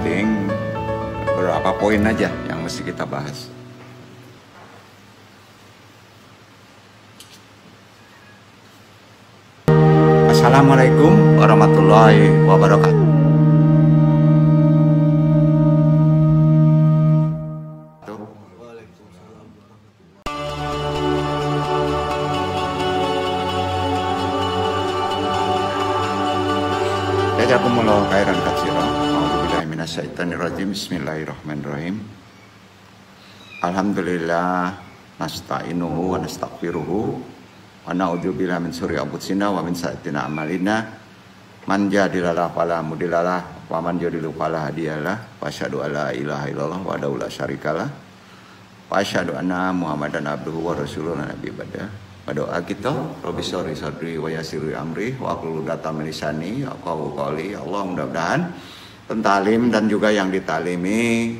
penting beberapa poin aja yang mesti kita bahas. Assalamualaikum warahmatullahi wabarakatuh. Jazakumullahu khairan katsiran. A'udzubillahi minasyaitonirrajim. Bismillahirrahmanirrahim. Alhamdulillah nasta'inuhu wa nastaghfiruhu wa na'udzubillahi min syururi anfusina wa min sayyi'ati a'malina. Man yahdihillahu fala mudhillalah wa man yudhlil fala hadiyalah. Wa asyhadu an la ilaha illallah wahdahu la syarikalah. Wa asyhadu anna Muhammadan abduhu wa rasuluhu nabi badah. Doa kita, Rabbi sholli sadri wa yassirli amri wa hlul 'uqdatam min lisani yafqahu qawli. Allah, mudah-mudahan pentalim dan juga yang ditalimi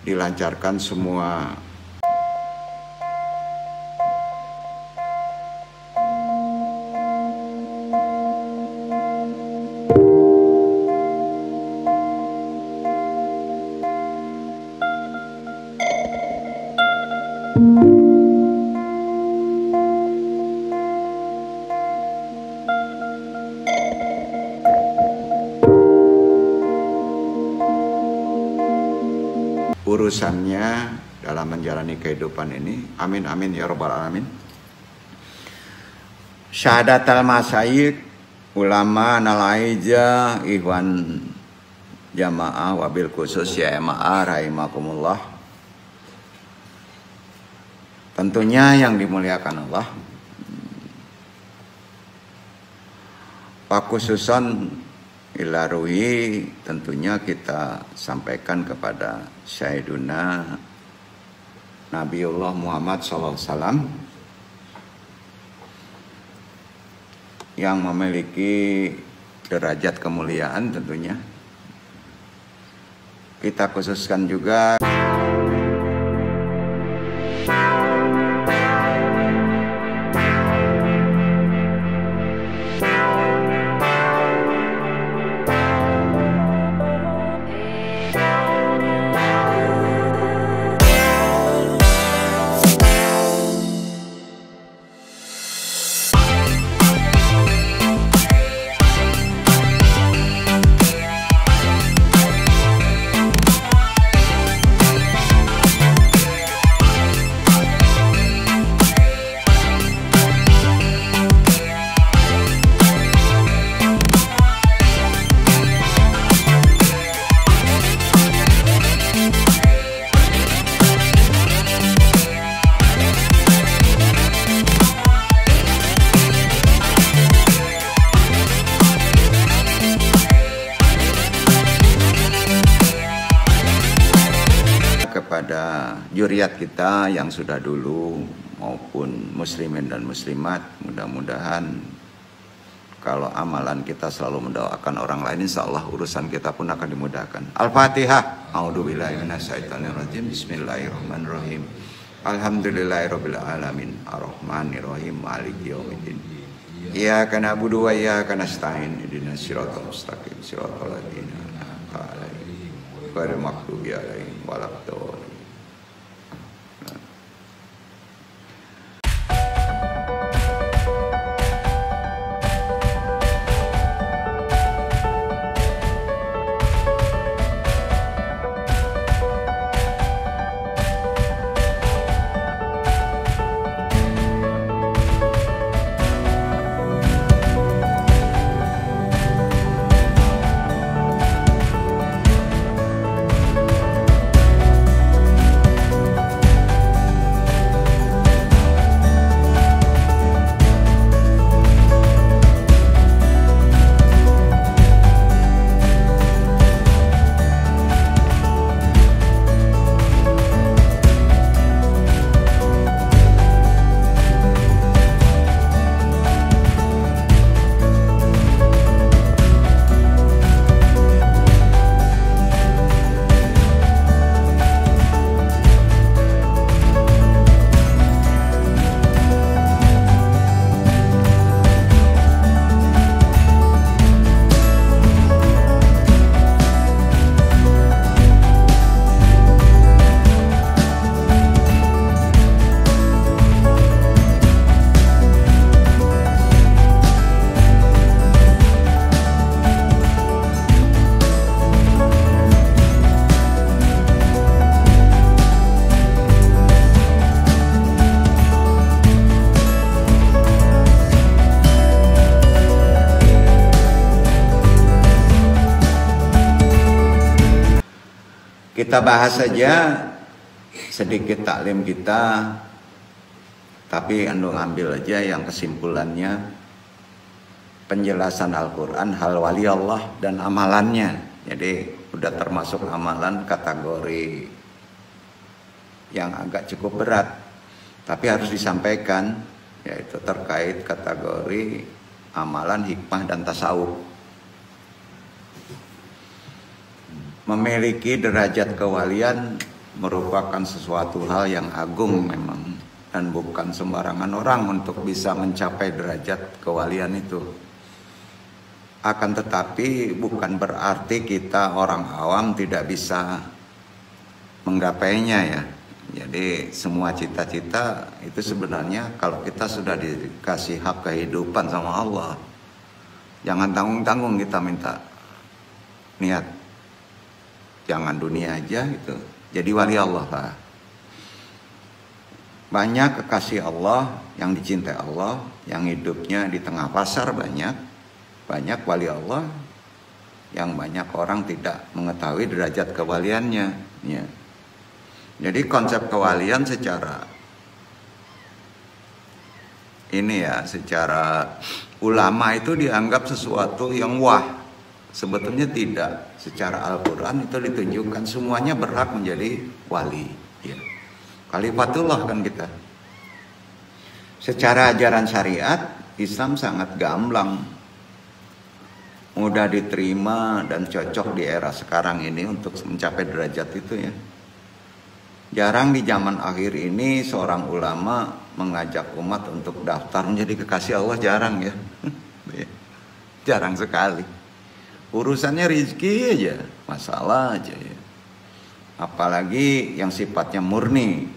dilancarkan semua. Urusannya dalam menjalani kehidupan ini. Amin amin ya rabbal alamin. Syahadatal masyayikh, ulama nalaija, ikhwan jamaah wabil khusus ya jamaah rahimakumullah. Tentunya yang dimuliakan Allah. Pak khususon ilaruhi tentunya kita sampaikan kepada Sayyiduna Nabiullah Muhammad SAW yang memiliki derajat kemuliaan tentunya. Kita khususkan juga kepada juriat kita yang sudah dulu maupun muslimin dan muslimat, mudah-mudahan kalau amalan kita selalu mendoakan orang lain, insya Allah urusan kita pun akan dimudahkan. Al-Fatihah. A'udzubillahi minasyaitonirrajim. Bismillahirrahmanirrahim. Alhamdulillahirabbil alamin. Arrahmanirrahim. Maliki yaumiddin. Iyyaka na'budu wa iyyaka nasta'in. Ihdinas siratal mustaqim. Siratal ladzina an'amta 'alaihim ghairil maghdubi 'alaihim waladdallin. Kita bahas saja sedikit taklim kita, tapi andung ambil aja yang kesimpulannya, penjelasan Al-Quran, hal wali Allah dan amalannya. Jadi udah termasuk amalan kategori yang agak cukup berat, tapi harus disampaikan, yaitu terkait kategori amalan hikmah dan tasawuf. Memiliki derajat kewalian merupakan sesuatu hal yang agung memang, dan bukan sembarangan orang untuk bisa mencapai derajat kewalian itu. Akan tetapi bukan berarti kita orang awam tidak bisa menggapainya ya. Jadi semua cita-cita itu sebenarnya kalau kita sudah dikasih hak kehidupan sama Allah, jangan tanggung-tanggung kita minta niat. Jangan dunia aja gitu. Jadi wali Allah lah. Banyak kekasih Allah yang dicintai Allah, yang hidupnya di tengah pasar banyak. Banyak wali Allah yang banyak orang tidak mengetahui derajat kewaliannya. Ya. Jadi konsep kewalian secara ini ya, secara ulama itu dianggap sesuatu yang wah. Sebetulnya tidak. Secara Al-Quran itu ditunjukkan semuanya berhak menjadi wali. Ya. Khalifatullah kan kita. Secara ajaran syariat, Islam sangat gamblang, mudah diterima dan cocok di era sekarang ini untuk mencapai derajat itu ya. Jarang di zaman akhir ini seorang ulama mengajak umat untuk daftar menjadi kekasih Allah, jarang ya. Jarang sekali. Urusannya rezeki aja, masalah aja ya. Apalagi yang sifatnya murni.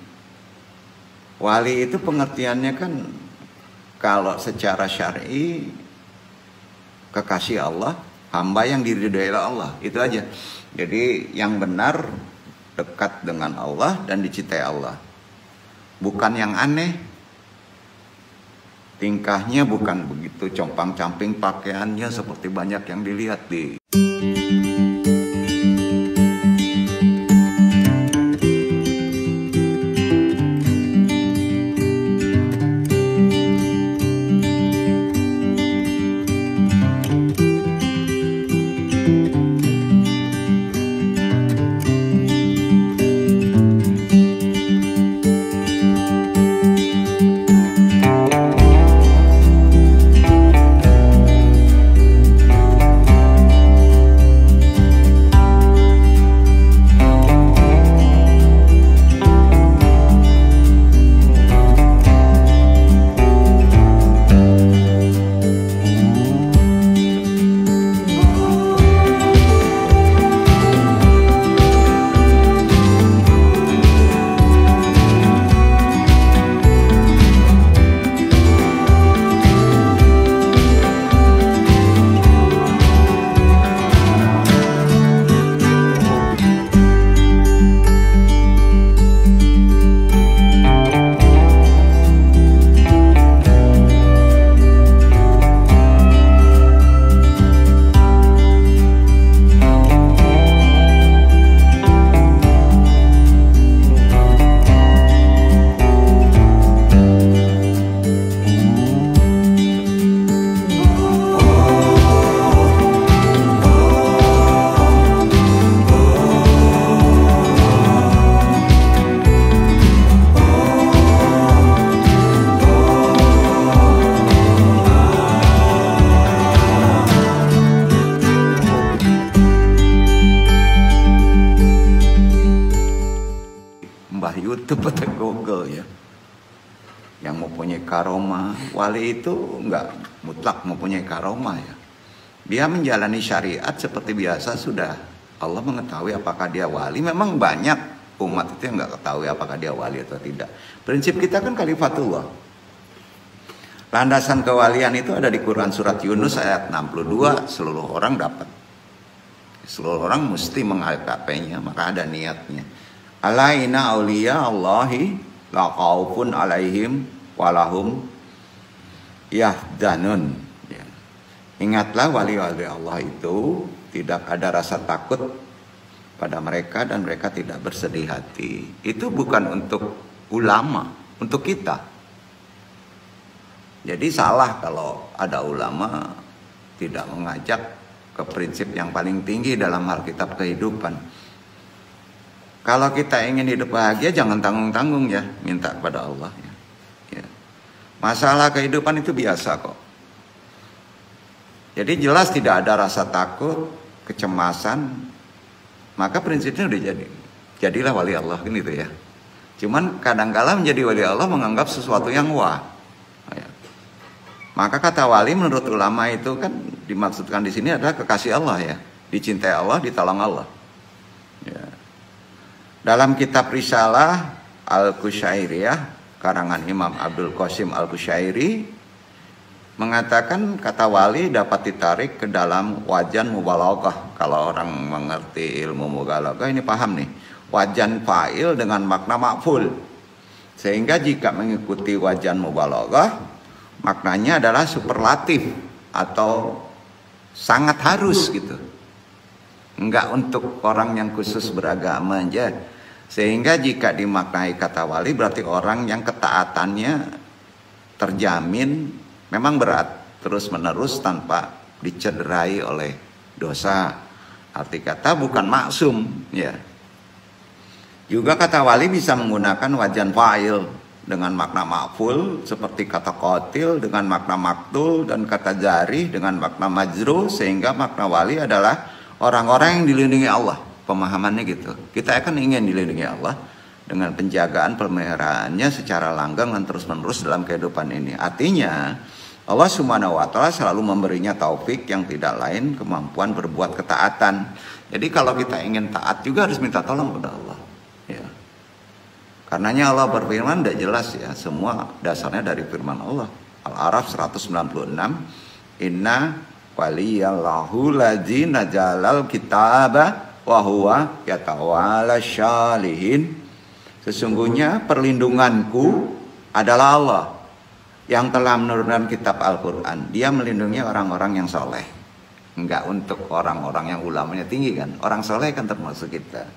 Wali itu pengertiannya kan kalau secara syar'i kekasih Allah, hamba yang diridhai Allah, itu aja. Jadi yang benar dekat dengan Allah dan dicintai Allah. Bukan yang aneh. Tingkahnya bukan begitu compang-camping, pakaiannya seperti banyak yang dilihat di YouTube atau Google ya. Yang mempunyai karomah, wali itu enggak mutlak mempunyai karomah ya. Dia menjalani syariat seperti biasa sudah. Allah mengetahui apakah dia wali. Memang banyak umat itu yang enggak ketahui apakah dia wali atau tidak. Prinsip kita kan khalifatullah. Landasan kewalian itu ada di Quran surat Yunus ayat 62, seluruh orang dapat. Seluruh orang mesti menghakapainya, maka ada niatnya. Ala inna awliya Allahi la khaufun alaihim walahum yahzanun. Ya. Ingatlah wali-wali Allah itu tidak ada rasa takut pada mereka dan mereka tidak bersedih hati. Itu bukan untuk ulama, untuk kita. Jadi salah kalau ada ulama tidak mengajak ke prinsip yang paling tinggi dalam hal kitab kehidupan. Kalau kita ingin hidup bahagia, jangan tanggung-tanggung ya, minta kepada Allah ya. Ya. Masalah kehidupan itu biasa kok. Jadi jelas tidak ada rasa takut, kecemasan, maka prinsipnya udah jadi. Jadilah wali Allah kan gitu ya. Cuman kadang-kala menjadi wali Allah menganggap sesuatu yang wah. Ya. Maka kata wali menurut ulama itu kan dimaksudkan di sini adalah kekasih Allah ya, dicintai Allah, ditolong Allah. Ya. Dalam kitab Risalah Al-Qusyairiyah karangan Imam Abdul Qasim Al-Qusyairi mengatakan kata wali dapat ditarik ke dalam wajan mubalaghah. Kalau orang mengerti ilmu mubalaghah ini paham nih. Wajan fa'il dengan makna maf'ul. Sehingga jika mengikuti wajan mubalaghah maknanya adalah superlatif atau sangat harus gitu. Enggak untuk orang yang khusus beragama aja. Sehingga jika dimaknai kata wali berarti orang yang ketaatannya terjamin memang berat terus menerus tanpa dicederai oleh dosa. Arti kata bukan maksum ya. Juga kata wali bisa menggunakan wajan fa'il dengan makna ma'ful seperti kata qatil dengan makna maktul dan kata jarih dengan makna majruh, sehingga makna wali adalah orang-orang yang dilindungi Allah. Pemahamannya gitu. Kita akan ingin dilindungi Allah dengan penjagaan pemeliharaannya secara langgeng dan terus-menerus dalam kehidupan ini. Artinya Allah Subhanahu wa taala selalu memberinya taufik yang tidak lain kemampuan berbuat ketaatan. Jadi kalau kita ingin taat juga harus minta tolong kepada Allah. Ya. Karenanya Allah berfirman tidak jelas ya, semua dasarnya dari firman Allah. Al-A'raf 196, Inna waliyallahu ladzi najalal kitaba wa huwa yatawalla syalihin. Sesungguhnya perlindunganku adalah Allah yang telah menurunkan kitab Al-Quran. Dia melindungi orang-orang yang soleh. Enggak untuk orang-orang yang ulamanya tinggi kan. Orang soleh kan termasuk kita.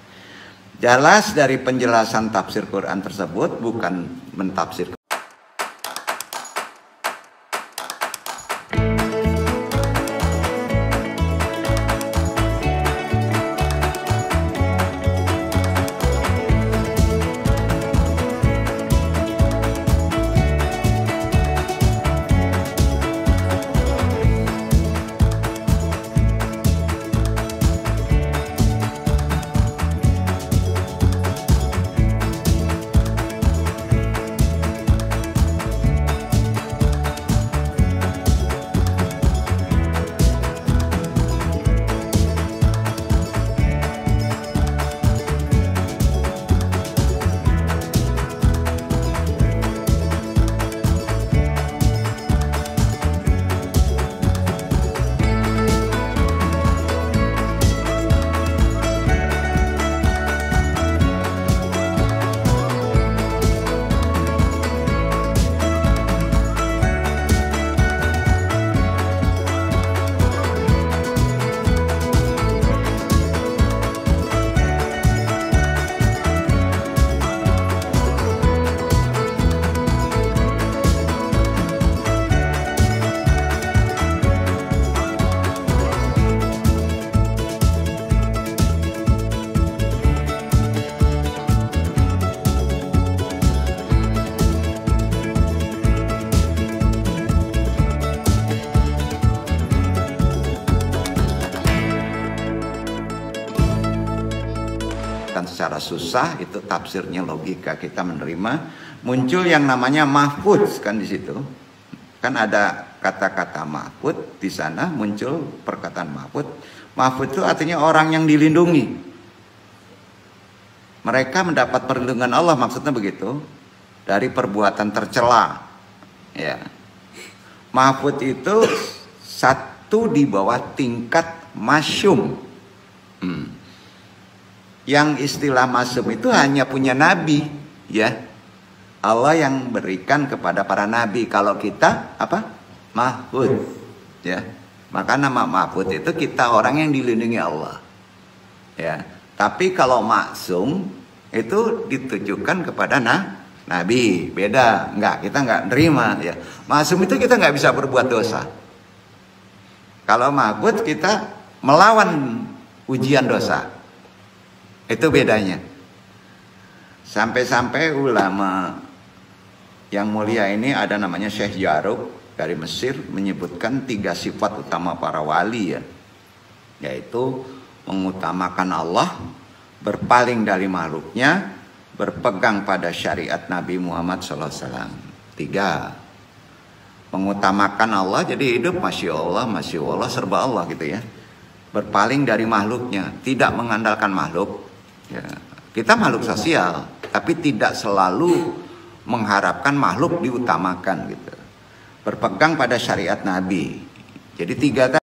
Jelas dari penjelasan tafsir Quran tersebut bukan mentafsir. Secara susah itu tafsirnya logika kita menerima, muncul yang namanya mahfudz kan di situ kan ada kata-kata mahfudz, di sana muncul perkataan mahfudz. Mahfudz itu artinya orang yang dilindungi, mereka mendapat perlindungan Allah, maksudnya begitu, dari perbuatan tercela ya. Mahfudz itu satu di bawah tingkat masyum. Yang istilah masum itu hanya punya nabi ya. Allah yang berikan kepada para nabi. Kalau kita apa? Mahfud ya. Maka nama mahfud itu kita orang yang dilindungi Allah ya. Tapi kalau maksum itu ditujukan kepada Nabi, beda. Enggak, kita enggak nerima ya. Maksum itu kita enggak bisa berbuat dosa. Kalau ma'bud kita melawan ujian dosa. Itu bedanya. Sampai-sampai ulama yang mulia ini ada namanya Syekh Jarub dari Mesir menyebutkan 3 sifat utama para wali ya. Yaitu mengutamakan Allah, berpaling dari makhluknya, berpegang pada syariat Nabi Muhammad SAW. 3. Mengutamakan Allah, jadi hidup Masya Allah, serba Allah gitu ya. Berpaling dari makhluknya, tidak mengandalkan makhluk ya. Kita makhluk sosial, tapi tidak selalu mengharapkan makhluk diutamakan gitu. Berpegang pada syariat Nabi. Jadi 3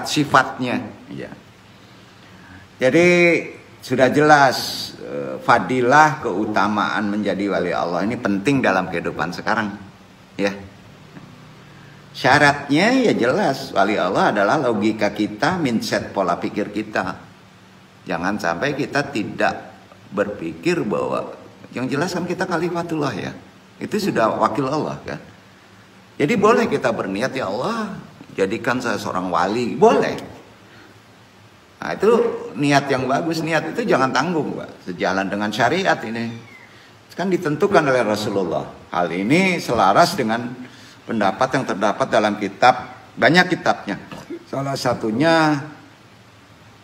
sifatnya ya. Jadi sudah jelas fadilah keutamaan menjadi wali Allah ini penting dalam kehidupan sekarang ya. Syaratnya ya jelas, wali Allah adalah logika kita, mindset pola pikir kita. Jangan sampai kita tidak berpikir bahwa yang jelas kan kita khalifatullah ya. Itu sudah wakil Allah kan. Jadi boleh kita berniat, ya Allah jadikan saya seorang wali, boleh. Nah itu niat yang bagus, niat itu jangan tanggung Pak. Sejalan dengan syariat ini kan ditentukan oleh Rasulullah. Hal ini selaras dengan pendapat yang terdapat dalam kitab, banyak kitabnya. Salah satunya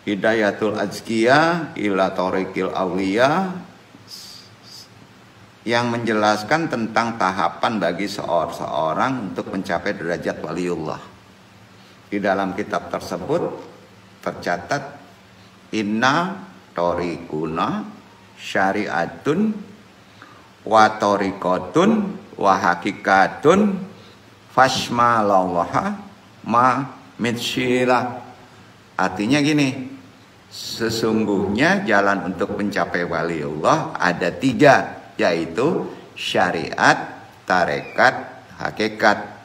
Hidayatul Azkiya ila Thoriqil Auliya, yang menjelaskan tentang tahapan bagi seorang untuk mencapai derajat waliullah. Di dalam kitab tersebut tercatat inna thoriquna syariatun wa thoriqatun wa hakikatun fashmalallaha ma mitsyila. Artinya gini, sesungguhnya jalan untuk mencapai waliullah ada 3, yaitu syariat, tarekat, hakikat.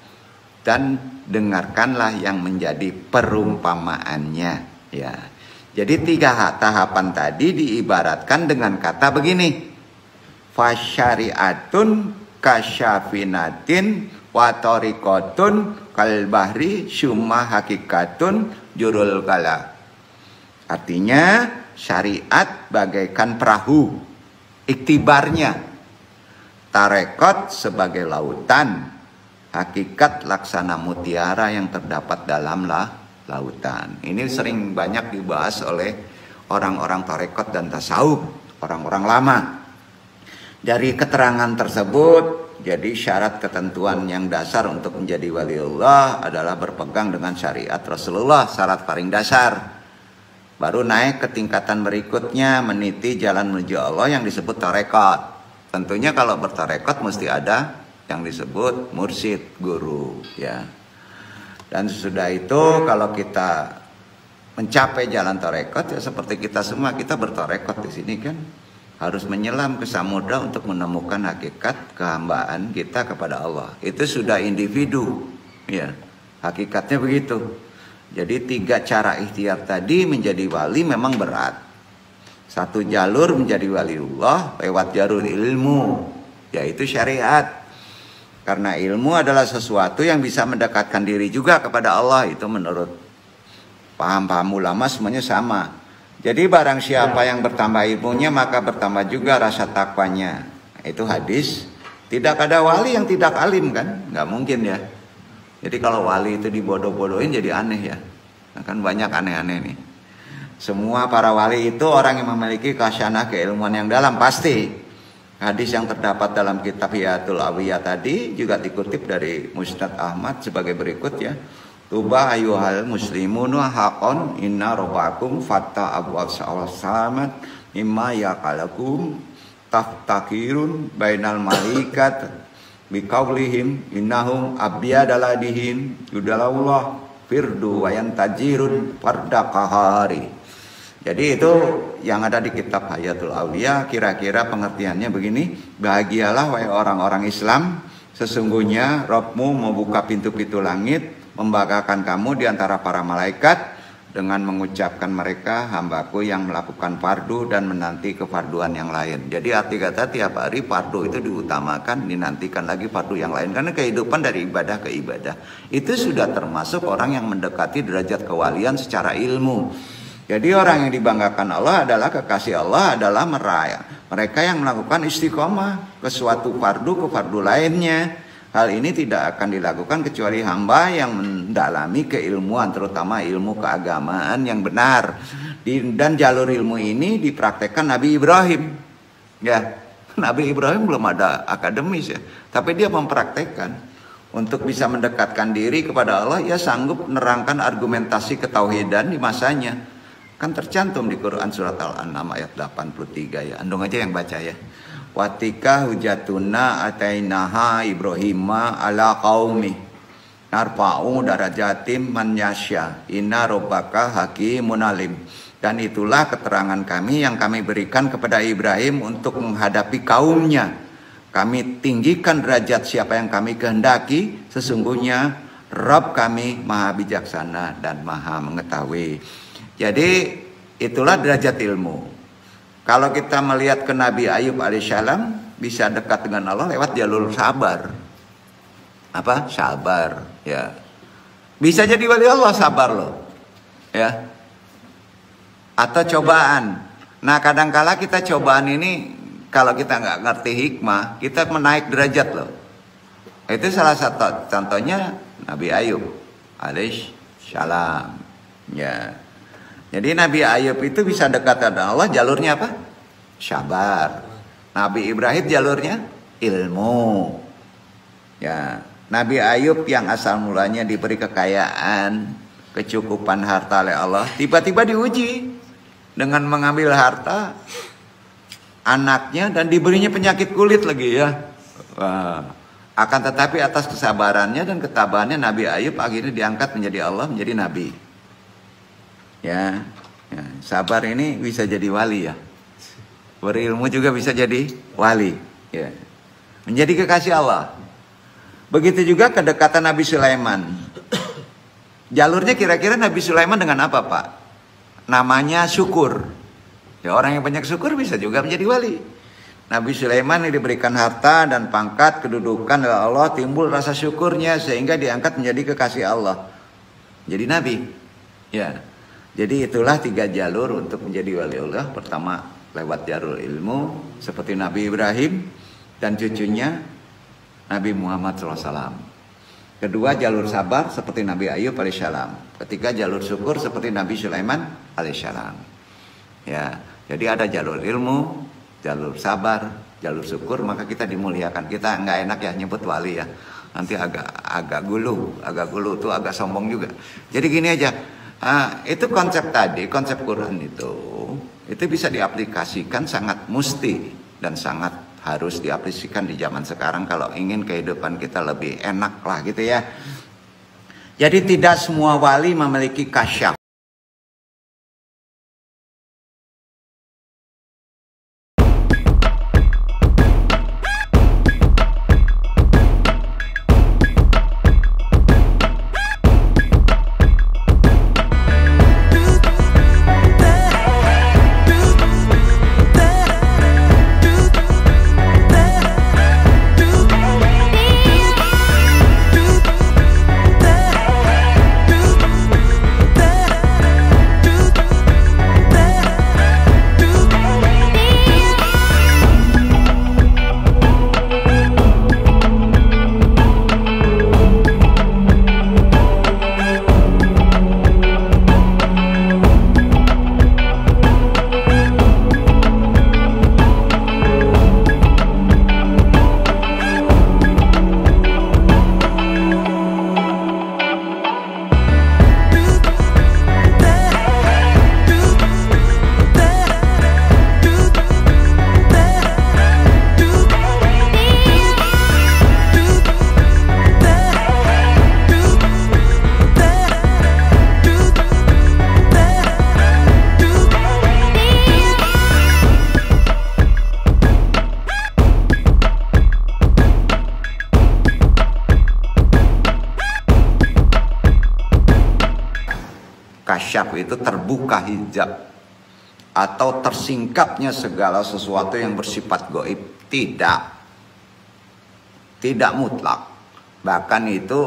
Dan dengarkanlah yang menjadi perumpamaannya ya. Jadi 3 tahapan tadi diibaratkan dengan kata begini, fasyariatun kasyafinatin wa tariqatun kalbahri syumma hakikatun jurul kala. Artinya syariat bagaikan perahu, iktibarnya. Tarekot sebagai lautan, hakikat laksana mutiara yang terdapat dalam lautan. Ini sering banyak dibahas oleh orang-orang tarekot dan tasawuf, orang-orang lama. Dari keterangan tersebut, jadi syarat ketentuan yang dasar untuk menjadi waliullah adalah berpegang dengan syariat Rasulullah, syarat paling dasar. Baru naik ke tingkatan berikutnya, meniti jalan menuju Allah yang disebut tarekot. Tentunya kalau bertarekot mesti ada yang disebut mursyid, guru, ya. Dan sesudah itu kalau kita mencapai jalan tarekot, ya seperti kita semua, kita bertarekot di sini kan harus menyelam ke samudra untuk menemukan hakikat kehambaan kita kepada Allah. Itu sudah individu, ya. Hakikatnya begitu. Jadi 3 cara ikhtiar tadi menjadi wali memang berat. Satu jalur menjadi waliullah lewat jalur ilmu, yaitu syariat. Karena ilmu adalah sesuatu yang bisa mendekatkan diri juga kepada Allah. Itu menurut paham-paham ulama semuanya sama. Jadi barang siapa yang bertambah ilmunya maka bertambah juga rasa takwanya. Itu hadis. Tidak ada wali yang tidak alim kan? Nggak mungkin ya. Jadi kalau wali itu dibodoh-bodohin jadi aneh ya. Nah, kan banyak aneh-aneh nih. Semua para wali itu orang yang memiliki khasanah keilmuan yang dalam pasti. Hadis yang terdapat dalam kitab Hiyatul Awiyah tadi juga dikutip dari Musnad Ahmad sebagai berikut ya. Tuba ayyuhal muslimun haqqan inna rabbakum fatta abu as-salamat mimma yaqalakum taftakirun bainal malaikat biqaulihim innahum abyadaladihin yudalawlah firdu wa yantajirun fardaqahari. Jadi itu yang ada di kitab Hayatul Awliya. Kira-kira pengertiannya begini: bahagialah wahai orang-orang Islam, sesungguhnya Rabbmu membuka pintu-pintu langit, membanggakan kamu di antara para malaikat dengan mengucapkan mereka hambaku yang melakukan fardu dan menanti kefarduan yang lain. Jadi arti kata tiap hari fardu itu diutamakan, dinantikan lagi fardu yang lain. Karena kehidupan dari ibadah ke ibadah itu sudah termasuk orang yang mendekati derajat kewalian secara ilmu. Jadi orang yang dibanggakan Allah adalah kekasih Allah adalah mereka yang melakukan istiqomah ke suatu fardu ke fardu lainnya. Hal ini tidak akan dilakukan kecuali hamba yang mendalami keilmuan, terutama ilmu keagamaan yang benar. Dan jalur ilmu ini dipraktekkan Nabi Ibrahim. Ya, Nabi Ibrahim belum ada akademis ya, tapi dia mempraktekkan untuk bisa mendekatkan diri kepada Allah. Ya sanggup menerangkan argumentasi ketauhidan di masanya. Kan tercantum di Quran surat Al-An'am ayat 83 ya. Andung aja yang baca ya. Watika hujatuna atainaha Ibrahima ala qaumi narfa'u darajatim man yasya inna rabbaka hakimun alim. Dan itulah keterangan kami yang kami berikan kepada Ibrahim untuk menghadapi kaumnya. Kami tinggikan derajat siapa yang kami kehendaki. Sesungguhnya Rabb kami maha bijaksana dan maha mengetahui. Jadi itulah derajat ilmu. Kalau kita melihat ke Nabi Ayub alaihissalam bisa dekat dengan Allah lewat jalur sabar. Apa? Sabar, ya. Bisa jadi wali Allah sabar loh. Ya. Atau cobaan. Nah, kadangkala kita cobaan ini kalau kita nggak ngerti hikmah, kita menaik derajat loh. Itu salah satu contohnya Nabi Ayub alaihissalam. Ya. Jadi Nabi Ayub itu bisa dekat dengan Allah jalurnya apa? Sabar. Nabi Ibrahim jalurnya ilmu. Ya, Nabi Ayub yang asal mulanya diberi kekayaan, kecukupan harta oleh Allah, tiba-tiba diuji dengan mengambil harta anaknya dan diberinya penyakit kulit lagi ya. Wah. Akan tetapi atas kesabarannya dan ketabahannya Nabi Ayub akhirnya diangkat menjadi Allah, menjadi nabi. Ya, sabar ini bisa jadi wali ya. Berilmu juga bisa jadi wali. Ya. Menjadi kekasih Allah. Begitu juga kedekatan Nabi Sulaiman. Jalurnya kira-kira Nabi Sulaiman dengan apa Pak? Namanya syukur. Ya, orang yang banyak syukur bisa juga menjadi wali. Nabi Sulaiman yang diberikan harta dan pangkat, kedudukan oleh Allah, timbul rasa syukurnya sehingga diangkat menjadi kekasih Allah. Jadi nabi. Ya. Jadi itulah 3 jalur untuk menjadi waliullah. Pertama lewat jalur ilmu seperti Nabi Ibrahim dan cucunya Nabi Muhammad SAW. Kedua jalur sabar seperti Nabi Ayub alaihissalam. Ketiga jalur syukur seperti Nabi Sulaiman alaihissalam. Ya, jadi ada jalur ilmu, jalur sabar, jalur syukur, maka kita dimuliakan. Kita nggak enak ya nyebut wali ya. Nanti agak gulu itu agak sombong juga. Jadi gini aja. Itu konsep tadi, konsep Quran itu bisa diaplikasikan, sangat musti dan sangat harus diaplikasikan di zaman sekarang kalau ingin kehidupan kita lebih enak lah gitu ya. Jadi tidak semua wali memiliki kasyaf. Kasyaf itu terbuka hijab atau tersingkapnya segala sesuatu yang bersifat gaib. Tidak mutlak. Bahkan itu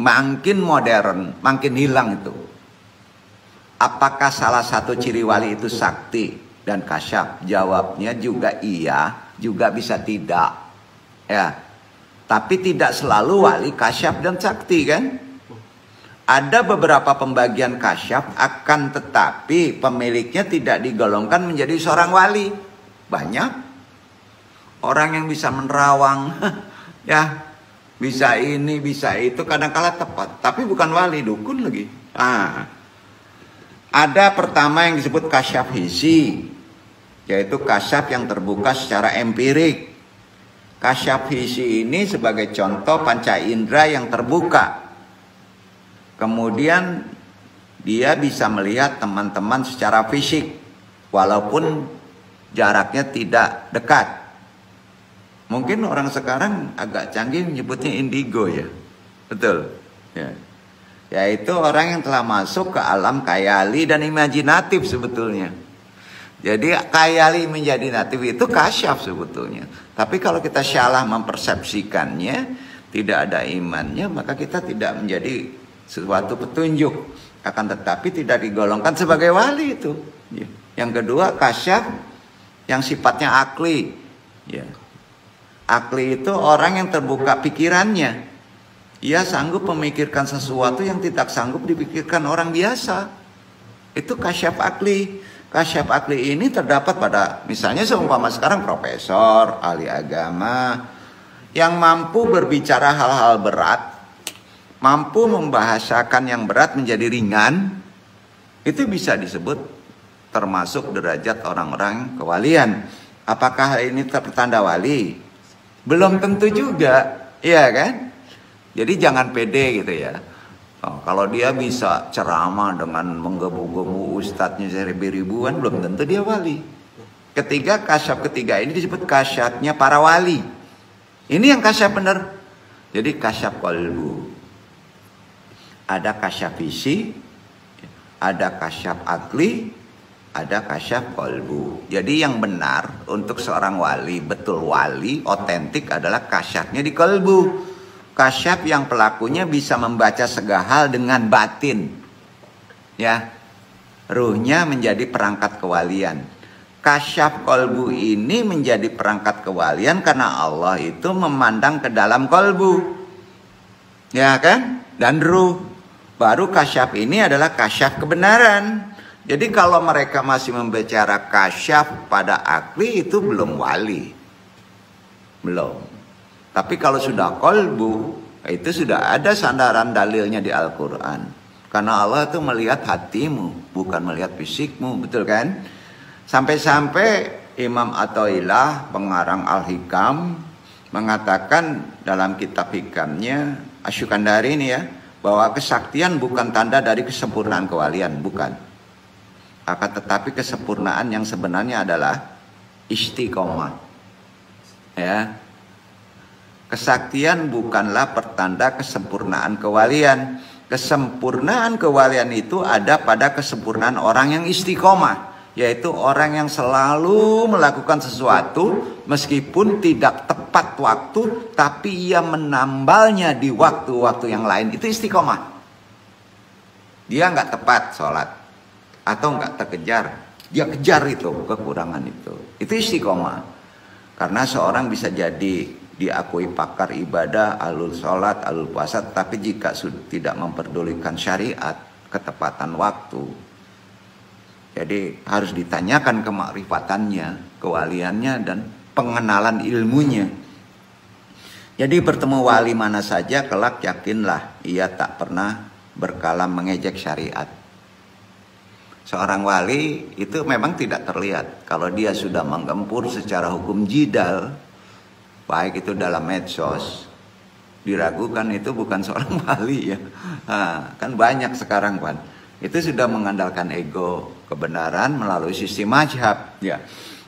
makin modern, makin hilang itu. Apakah salah satu ciri wali itu sakti dan kasyaf? Jawabnya juga iya, juga bisa tidak. Ya. Tapi tidak selalu wali kasyaf dan sakti kan? Ada beberapa pembagian kasyaf, akan tetapi pemiliknya tidak digolongkan menjadi seorang wali. Banyak orang yang bisa menerawang, ya, bisa ini, bisa itu, kadang-kala tepat, tapi bukan wali, dukun lagi. Ada pertama yang disebut kasyaf hissi, yaitu kasyaf yang terbuka secara empirik. Kasyaf hissi ini sebagai contoh panca indera yang terbuka. Kemudian dia bisa melihat teman-teman secara fisik walaupun jaraknya tidak dekat. Mungkin orang sekarang agak canggih menyebutnya indigo ya. Betul. Ya. Yaitu orang yang telah masuk ke alam khayali dan imajinatif sebetulnya. Jadi khayali imajinatif itu kasyaf sebetulnya. Tapi kalau kita salah mempersepsikannya, tidak ada imannya, maka kita tidak menjadi sesuatu petunjuk, akan tetapi tidak digolongkan sebagai wali itu. Yang kedua kasyaf yang sifatnya akli. Akli itu orang yang terbuka pikirannya. Ia sanggup memikirkan sesuatu yang tidak sanggup dipikirkan orang biasa. Itu kasyaf akli. Kasyaf akli ini terdapat pada misalnya seumpama sekarang profesor, ahli agama yang mampu berbicara hal-hal berat, mampu membahasakan yang berat menjadi ringan, itu bisa disebut termasuk derajat orang-orang kewalian. Apakah ini pertanda wali? Belum tentu juga, iya kan? Jadi jangan pede gitu ya. Kalau dia bisa ceramah dengan menggebu-gebu ustadznya seribu-ribuan, belum tentu dia wali. Ketiga, kasyaf ketiga ini disebut kasyafnya para wali. Ini yang kasyaf benar. Jadi kasyaf qalbu. Ada kasyaf visi, ada kasyaf akli, ada kasyaf qalbu. Jadi yang benar untuk seorang wali, betul wali, otentik adalah kasyafnya di qalbu. Kasyaf yang pelakunya bisa membaca segala hal dengan batin. Ya. ruhnya menjadi perangkat kewalian. Kasyaf kolbu ini menjadi perangkat kewalian karena Allah itu memandang ke dalam kolbu, ya kan? Dan ruh. Baru kasyaf ini adalah kasyaf kebenaran. Jadi kalau mereka masih membicara kasyaf pada akli, itu belum wali. Belum. Tapi kalau sudah kolbu, itu sudah ada sandaran dalilnya di Al-Quran. Karena Allah itu melihat hatimu, bukan melihat fisikmu, betul kan? Sampai-sampai Imam Athaillah, pengarang Al-Hikam, mengatakan dalam kitab hikamnya, Asyukandari ini ya, bahwa kesaktian bukan tanda dari kesempurnaan kewalian, bukan. Akan tetapi kesempurnaan yang sebenarnya adalah istiqomah. Ya. Kesaktian bukanlah pertanda kesempurnaan kewalian. Kesempurnaan kewalian itu ada pada kesempurnaan orang yang istiqomah, yaitu orang yang selalu melakukan sesuatu meskipun tidak tepat waktu, tapi ia menambalnya di waktu-waktu yang lain. Itu istiqomah. Dia nggak tepat sholat atau nggak terkejar, dia kejar itu kekurangan itu. Itu istiqomah. Karena seorang bisa jadi diakui pakar ibadah, alul sholat, alul puasa, tapi jika tidak memperdulikan syariat, ketepatan waktu, jadi harus ditanyakan kemakrifatannya, kewaliannya, dan pengenalan ilmunya. Jadi bertemu wali mana saja, kelak yakinlah ia tak pernah berkalam mengejek syariat. Seorang wali itu memang tidak terlihat. Kalau dia sudah menggempur secara hukum jidal, baik itu dalam medsos, diragukan itu bukan seorang wali ya. Nah, kan banyak sekarang kan. Itu sudah mengandalkan ego kebenaran melalui sistem mazhab ya.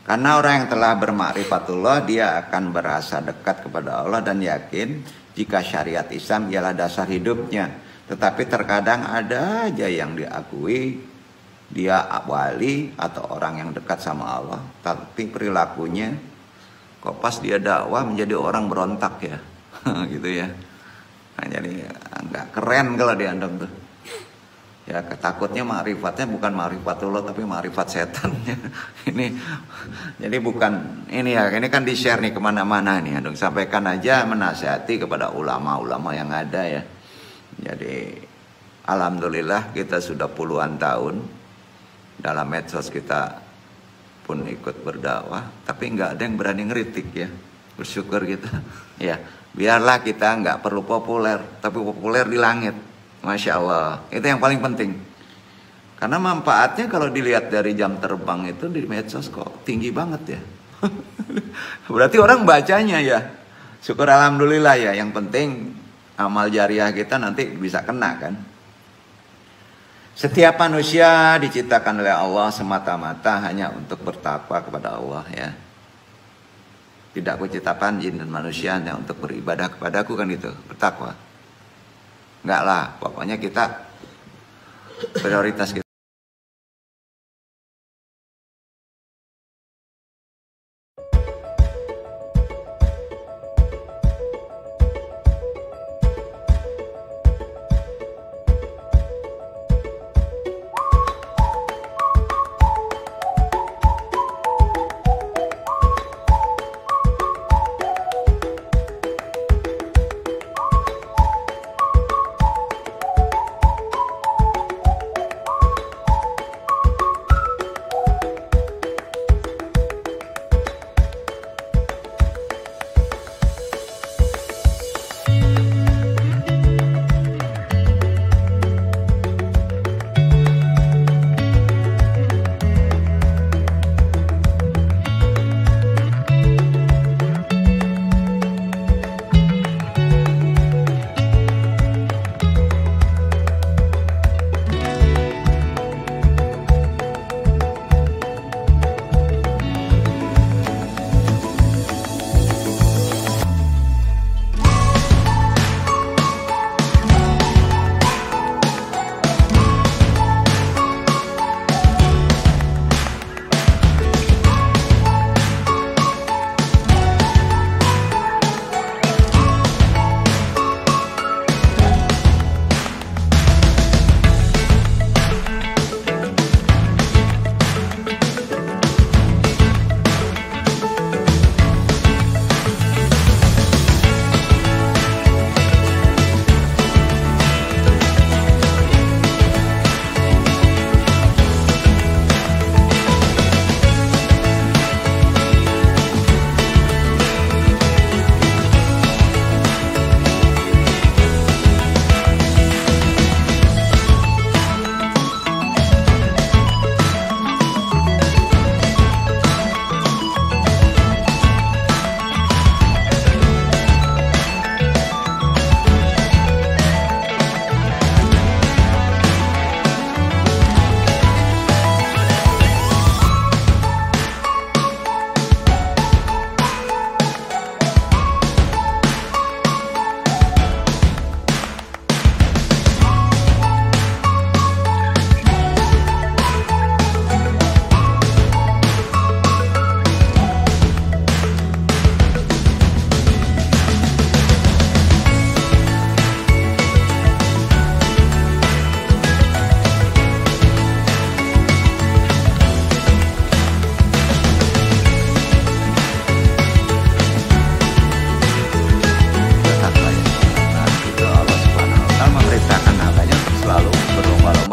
Karena orang yang telah bermakrifatullah, dia akan berasa dekat kepada Allah dan yakin jika syariat Islam ialah dasar hidupnya. Tetapi terkadang ada aja yang diakui dia wali atau orang yang dekat sama Allah, tapi perilakunya kok pas dia dakwah menjadi orang berontak ya. Gitu ya. Nah, jadi nggak keren kalau diandong tuh. Ya, ketakutnya ma'rifatnya bukan ma'rifatullah tapi ma'rifat setan. Ini jadi bukan ini ya, ini kan di-share nih kemana-mana nih. Andong sampaikan aja, menasihati kepada ulama-ulama yang ada ya. Jadi alhamdulillah kita sudah puluhan tahun dalam medsos, kita pun ikut berdakwah, tapi nggak ada yang berani ngeritik ya. Bersyukur kita ya. Biarlah kita nggak perlu populer, tapi populer di langit. Masya Allah, itu yang paling penting. Karena manfaatnya kalau dilihat dari jam terbang itu di medsos kok tinggi banget ya. Berarti orang bacanya ya. Syukur alhamdulillah ya. Yang penting amal jariah kita nanti bisa kena kan. Setiap manusia diciptakan oleh Allah semata-mata hanya untuk bertakwa kepada Allah ya. Tidak kuciptakan jin dan manusia hanya untuk beribadah kepadaku kan itu, bertakwa. Enggak lah, pokoknya kita prioritas kita.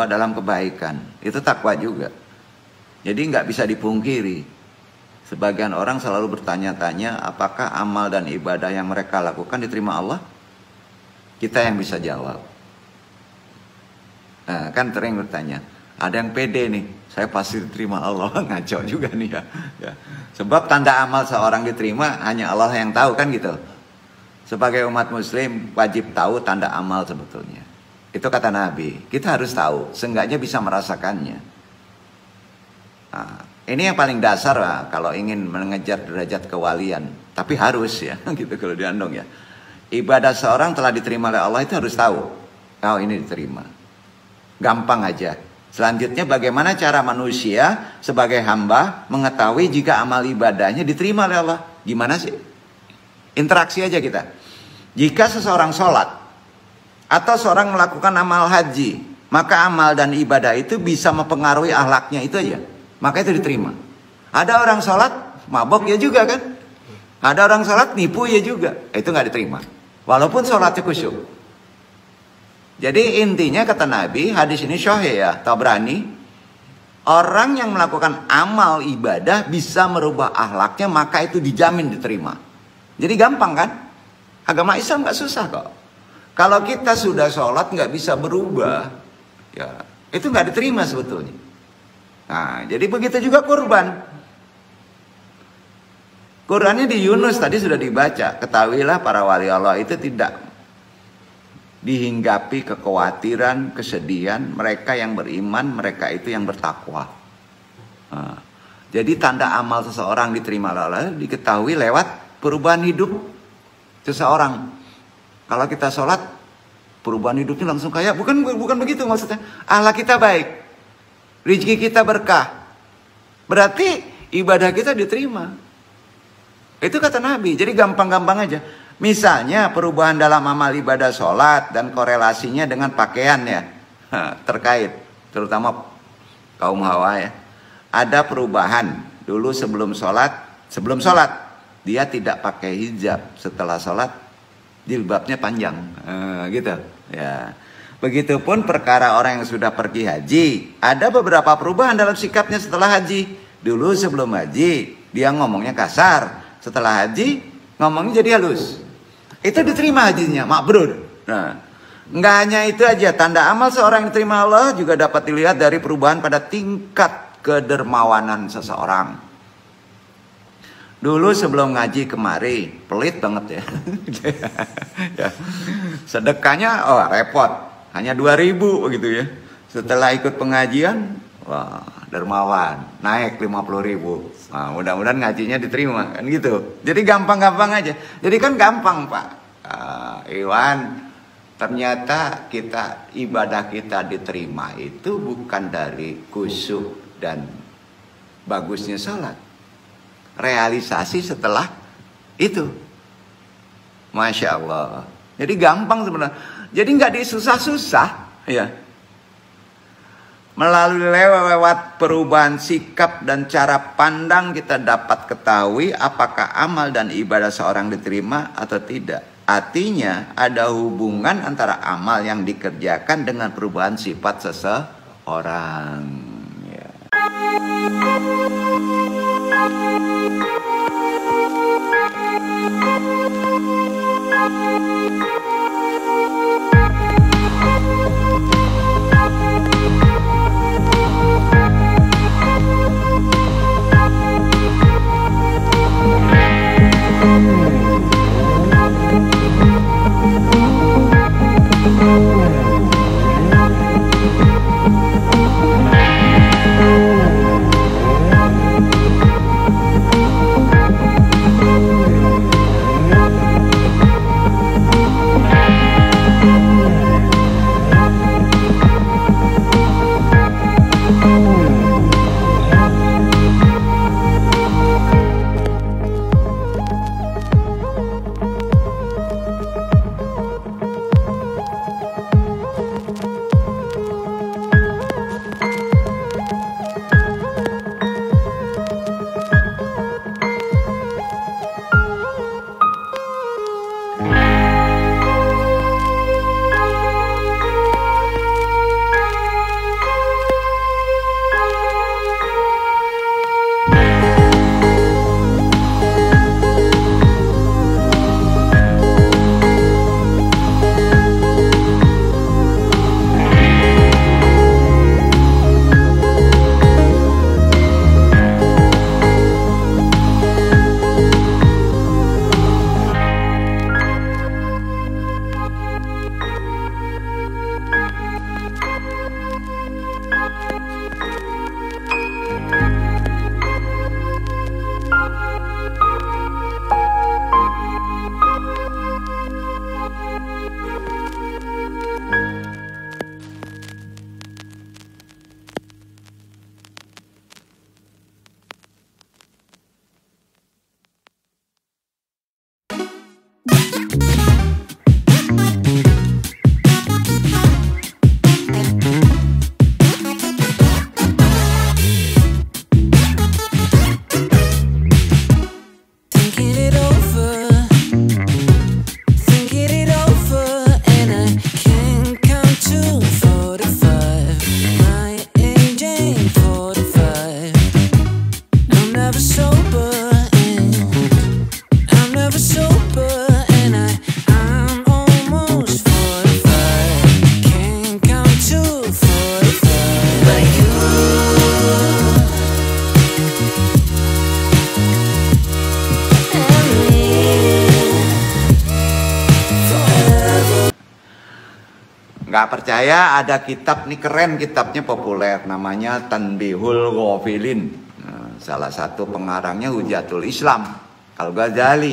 berlomba dalam kebaikan. Itu takwa juga. Jadi nggak bisa dipungkiri. Sebagian orang selalu bertanya-tanya apakah amal dan ibadah yang mereka lakukan diterima Allah? Kita yang bisa jawab. Nah, kan sering bertanya, ada yang pede nih, saya pasti diterima Allah. Ngaco juga nih ya. Sebab tanda amal seorang diterima hanya Allah yang tahu, kan gitu. Sebagai umat muslim wajib tahu tanda amal sebetulnya. Itu kata Nabi, kita harus tahu, seenggaknya bisa merasakannya. Nah, ini yang paling dasar lah, kalau ingin mengejar derajat kewalian. Tapi harus ya, gitu kalau diandung ya. Ibadah seorang telah diterima oleh Allah itu harus tahu. Oh, ini diterima. Gampang aja. Selanjutnya bagaimana cara manusia sebagai hamba mengetahui jika amal ibadahnya diterima oleh Allah? Gimana sih? Interaksi aja kita. Jika seseorang sholat atau seorang melakukan amal haji, maka amal dan ibadah itu bisa mempengaruhi akhlaknya, itu aja. Maka itu diterima. Ada orang sholat mabok ya juga kan? Ada orang sholat nipu ya juga. Itu nggak diterima. Walaupun sholatnya khusyuk. Jadi intinya kata Nabi, hadis ini sahih ya, Tabrani, orang yang melakukan amal ibadah bisa merubah akhlaknya, maka itu dijamin diterima. Jadi gampang kan? Agama Islam nggak susah kok. Kalau kita sudah sholat nggak bisa berubah, ya itu nggak diterima sebetulnya. Nah, jadi begitu juga kurban. Qurannya di Yunus tadi sudah dibaca. Ketahuilah para wali Allah itu tidak dihinggapi kekhawatiran, kesedihan. Mereka yang beriman, mereka itu yang bertakwa. Nah, jadi tanda amal seseorang diterima Allah diketahui lewat perubahan hidup seseorang. Kalau kita sholat, perubahan hidupnya langsung kayak bukan begitu maksudnya. Allah kita baik, rezeki kita berkah. Berarti ibadah kita diterima. Itu kata Nabi. Jadi gampang-gampang aja. Misalnya perubahan dalam amal ibadah sholat dan korelasinya dengan pakaian ya, terkait, terutama kaum hawa ya. Ada perubahan dulu sebelum sholat dia tidak pakai hijab, setelah sholat jilbabnya panjang, gitu ya. Begitupun perkara orang yang sudah pergi haji, ada beberapa perubahan dalam sikapnya setelah haji. Dulu sebelum haji dia ngomongnya kasar, setelah haji ngomongnya jadi halus. Itu diterima hajinya, mabrur. Nah, nggak hanya itu aja, tanda amal seorang yang diterima Allah juga dapat dilihat dari perubahan pada tingkat kedermawanan seseorang. Dulu sebelum ngaji kemari, pelit banget ya. Ya. Sedekahnya repot, hanya 2.000 gitu ya. Setelah ikut pengajian, wah, dermawan, naik 50.000. Nah, mudah-mudahan ngajinya diterima kan gitu. Jadi gampang-gampang aja. Jadi kan gampang Pak Iwan. Ternyata ibadah kita diterima itu bukan dari khusyuk dan bagusnya sholat. Realisasi setelah itu. Masya Allah. Jadi gampang sebenarnya. Jadi nggak disusah-susah ya. Melalui lewat perubahan sikap dan cara pandang kita dapat ketahui apakah amal dan ibadah seorang diterima atau tidak. Artinya ada hubungan antara amal yang dikerjakan dengan perubahan sifat seseorang. Ya. Nggak percaya, ada kitab nih, keren kitabnya, populer, namanya Tanbihul Ghafilin. Nah, salah satu pengarangnya Hujatul Islam Al-Ghazali.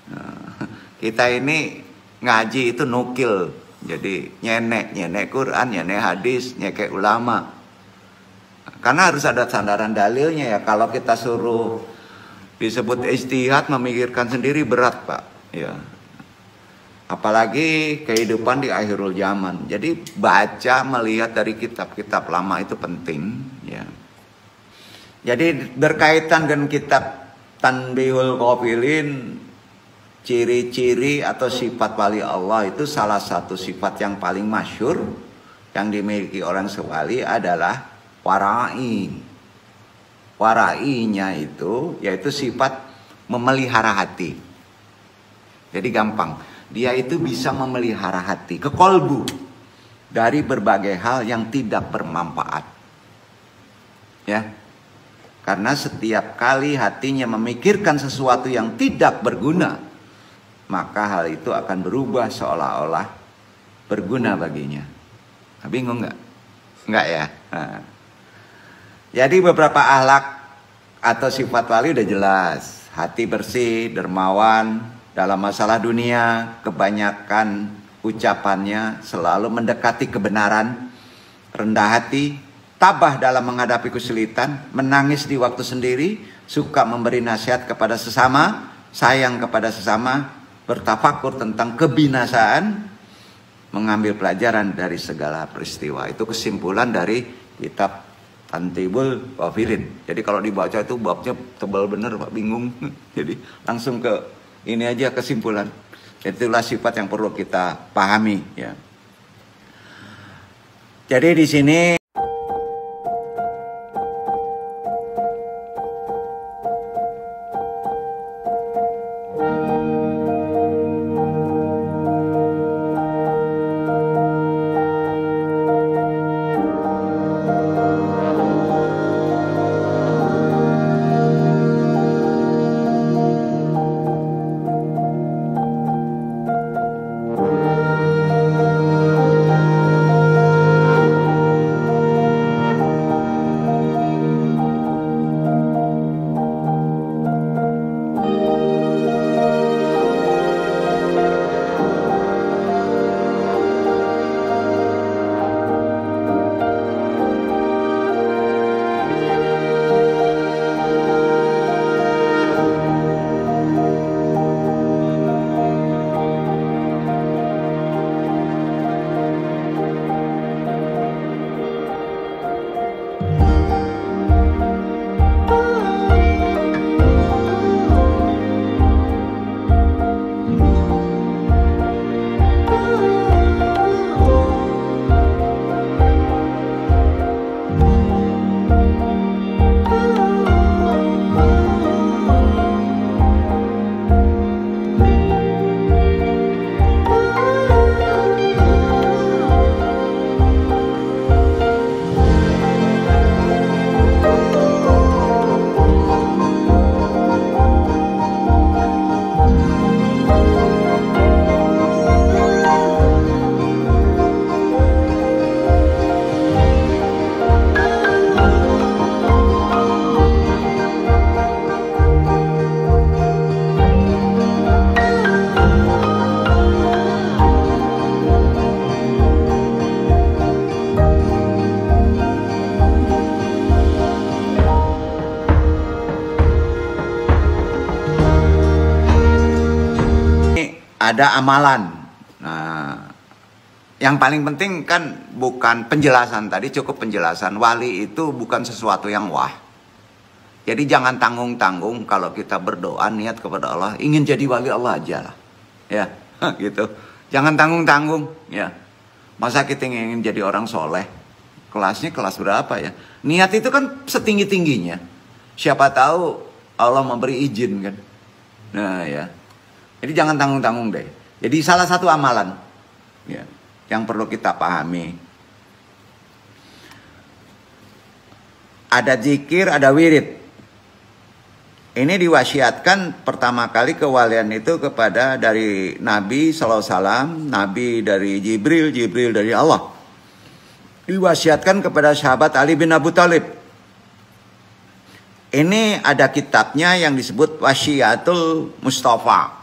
Nah, kita ini ngaji itu nukil, jadi nyenek Quran, nyenek hadis, nyekek ulama. Karena harus ada sandaran dalilnya ya. Kalau kita suruh disebut ijtihad, memikirkan sendiri berat, Pak. Ya. Apalagi kehidupan di akhirul zaman. Jadi baca, melihat dari kitab-kitab lama itu penting ya. Jadi berkaitan dengan kitab Tanbihul Ghafilin, ciri-ciri atau sifat wali Allah itu, salah satu sifat yang paling masyhur yang dimiliki orang sewali adalah wara'i. Wara'inya itu yaitu sifat memelihara hati. Jadi gampang, dia itu bisa memelihara hati ke kolbu dari berbagai hal yang tidak bermanfaat. Ya. Karena setiap kali hatinya memikirkan sesuatu yang tidak berguna, maka hal itu akan berubah seolah-olah berguna baginya. Bingung nggak? Nggak ya? Nah. Jadi beberapa akhlak atau sifat wali udah jelas. Hati bersih, dermawan, dalam masalah dunia kebanyakan ucapannya selalu mendekati kebenaran, rendah hati, tabah dalam menghadapi kesulitan, menangis di waktu sendiri, suka memberi nasihat kepada sesama, sayang kepada sesama, bertafakur tentang kebinasaan, mengambil pelajaran dari segala peristiwa. Itu kesimpulan dari kitab Tanbihul Ghafilin. Jadi kalau dibaca itu babnya tebal bener, Pak, bingung. Jadi langsung ke ini aja kesimpulan. Itulah sifat yang perlu kita pahami ya. Jadi di sini ada amalan. Nah, yang paling penting kan bukan penjelasan tadi, cukup penjelasan. Wali itu bukan sesuatu yang wah. Jadi jangan tanggung-tanggung kalau kita berdoa niat kepada Allah ingin jadi wali Allah aja lah. Ya, gitu. Jangan tanggung-tanggung ya. Masa kita ingin jadi orang soleh? Kelasnya kelas berapa ya? Niat itu kan setinggi-tingginya. Siapa tahu Allah memberi izin kan. Nah ya. Jadi jangan tanggung-tanggung deh. Jadi salah satu amalan ya, yang perlu kita pahami. Ada zikir, ada wirid. Ini diwasiatkan pertama kali kewalian itu kepada dari Nabi SAW, Nabi dari Jibril, Jibril dari Allah. Diwasiatkan kepada sahabat Ali bin Abu Thalib. Ini ada kitabnya yang disebut Wasiatul Mustafa.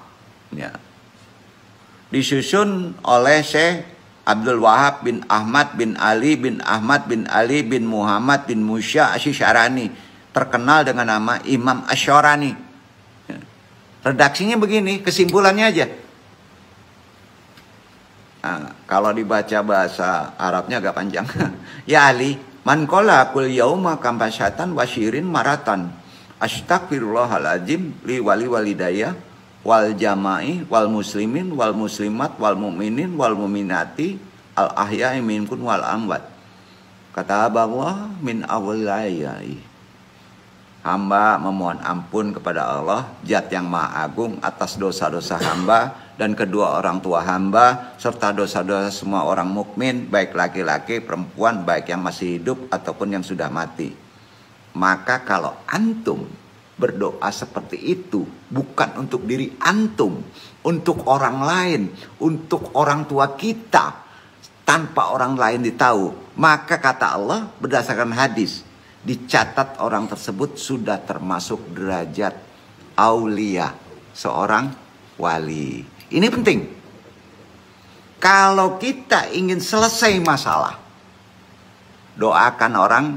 Ya. Disusun oleh Syekh Abdul Wahab bin Ahmad bin Ali bin Ahmad bin Ali bin Muhammad bin Musya Asy-Syarani, terkenal dengan nama Imam Asy-Syarani. Redaksinya begini, kesimpulannya aja. Nah, kalau dibaca bahasa Arabnya agak panjang. Ya Ali, man qala kul yauma kampasatan wasyirin maratan. Astaghfirullahaladzim li wali walidayya wal jama'i wal muslimin wal muslimat wal mu'minin wal mu'minati al ahya'i minkum wal amwat. Kata Allah min awlayai. Hamba memohon ampun kepada Allah, Zat yang Maha Agung, atas dosa-dosa hamba dan kedua orang tua hamba, serta dosa-dosa semua orang mukmin, baik laki-laki, perempuan, baik yang masih hidup ataupun yang sudah mati. Maka kalau antum berdoa seperti itu, bukan untuk diri antum, untuk orang lain, untuk orang tua kita, tanpa orang lain ditahu, maka kata Allah berdasarkan hadis, dicatat orang tersebut sudah termasuk derajat aulia, seorang wali. Ini penting. Kalau kita ingin selesai masalah, doakan orang,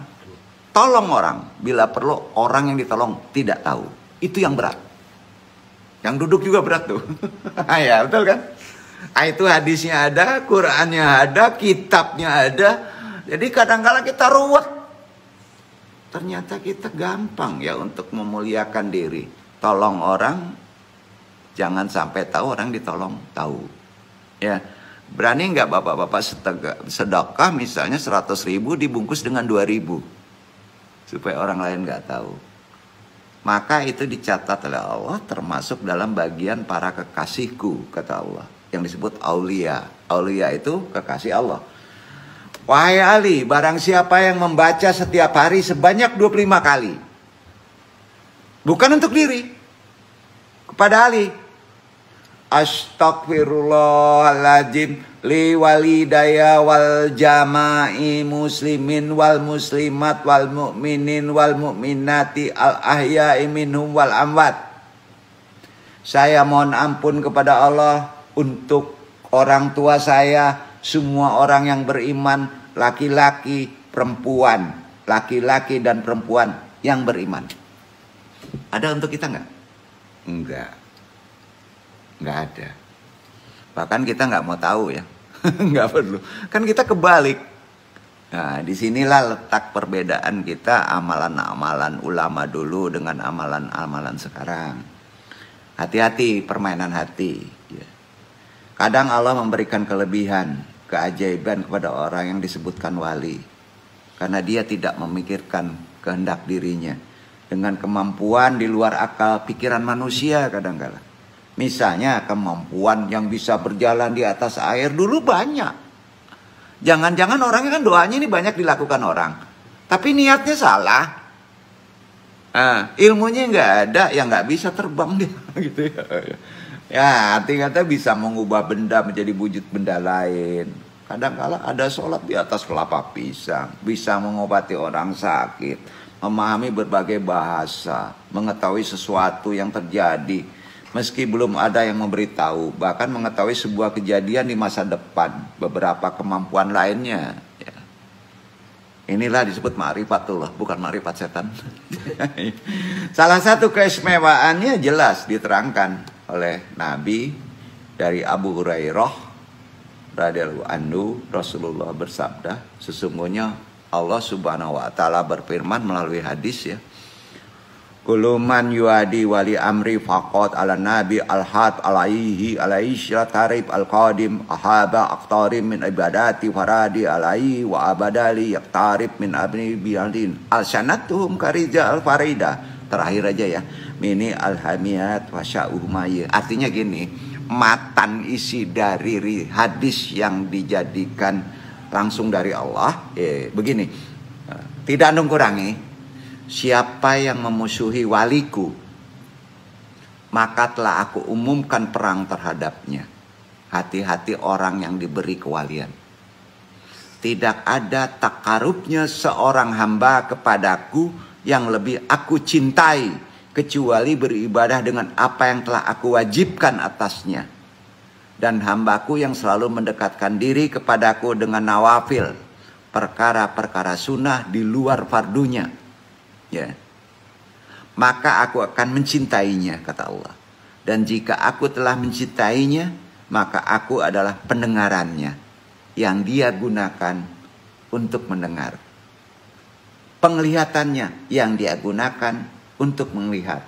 tolong orang. Bila perlu orang yang ditolong tidak tahu. Itu yang berat. Yang duduk juga berat tuh. Ya betul kan? Itu hadisnya ada, Qurannya ada, kitabnya ada. Jadi kadang-kadang kita ruwet. Ternyata kita gampang ya untuk memuliakan diri. Tolong orang, jangan sampai tahu orang ditolong tahu. Ya, berani nggak bapak-bapak sedekah misalnya 100.000 dibungkus dengan 2.000 supaya orang lain nggak tahu. Maka itu dicatat oleh Allah termasuk dalam bagian para kekasihku, kata Allah, yang disebut aulia. Aulia itu kekasih Allah. Wahai Ali, barang siapa yang membaca setiap hari sebanyak 25 kali. Bukan untuk diri. Kepada Ali. Astaghfirullahaladzim li walidaya wal jama'i muslimin wal muslimat wal mu'minin wal mu'minati al ahya'i minhum wal amwat. Saya mohon ampun kepada Allah untuk orang tua saya, semua orang yang beriman, laki-laki, perempuan, laki-laki dan perempuan yang beriman. Ada untuk kita nggak? Nggak ada. Bahkan kita nggak mau tahu ya, nggak perlu. Kan kita kebalik. Nah, disinilah letak perbedaan kita, amalan-amalan ulama dulu dengan amalan-amalan sekarang. Hati-hati permainan hati. Kadang Allah memberikan kelebihan, keajaiban kepada orang yang disebutkan wali. Karena dia tidak memikirkan kehendak dirinya. Dengan kemampuan di luar akal pikiran manusia kadang-kadang. Misalnya kemampuan yang bisa berjalan di atas air dulu banyak. Jangan-jangan orangnya kan doanya ini banyak dilakukan orang. Tapi niatnya salah. Ilmunya nggak ada, ya nggak bisa terbang dia. Gitu ya. Ya, arti kata bisa mengubah benda menjadi wujud benda lain. Kadang-kala ada sholat di atas kelapa pisang. Bisa mengobati orang sakit. Memahami berbagai bahasa. Mengetahui sesuatu yang terjadi. Meski belum ada yang memberitahu. Bahkan mengetahui sebuah kejadian di masa depan. Beberapa kemampuan lainnya. Ya. Inilah disebut ma'rifatullah. Bukan ma'rifat setan. Salah satu keistimewaannya jelas diterangkan oleh Nabi dari Abu Hurairah radhiyallahu anhu. Rasulullah bersabda, sesungguhnya Allah Subhanahu wa taala berfirman melalui hadis ya, kullu man yuadi wali amri faqat ala nabi alhat alaihi tarif alqadim ahaba aqtarim min ibadati faradi alaihi wa abadali yaqtarib min abni bialdin alsanatuhum karija alfarida. Terakhir aja ya, mini alhamiyat wasya'uhmaya. Artinya gini, matan isi dari hadis yang dijadikan langsung dari Allah begini, tidak nungkurangi, siapa yang memusuhi waliku maka telah aku umumkan perang terhadapnya. Hati-hati orang yang diberi kewalian. Tidak ada takarubnya seorang hamba kepadaku yang lebih aku cintai, kecuali beribadah dengan apa yang telah aku wajibkan atasnya. Dan hambaku yang selalu mendekatkan diri kepadaku dengan nawafil, perkara-perkara sunnah di luar fardunya, ya, maka aku akan mencintainya, kata Allah. Dan jika aku telah mencintainya, maka aku adalah pendengarannya yang dia gunakan untuk mendengar, penglihatannya yang dia gunakan untuk melihat,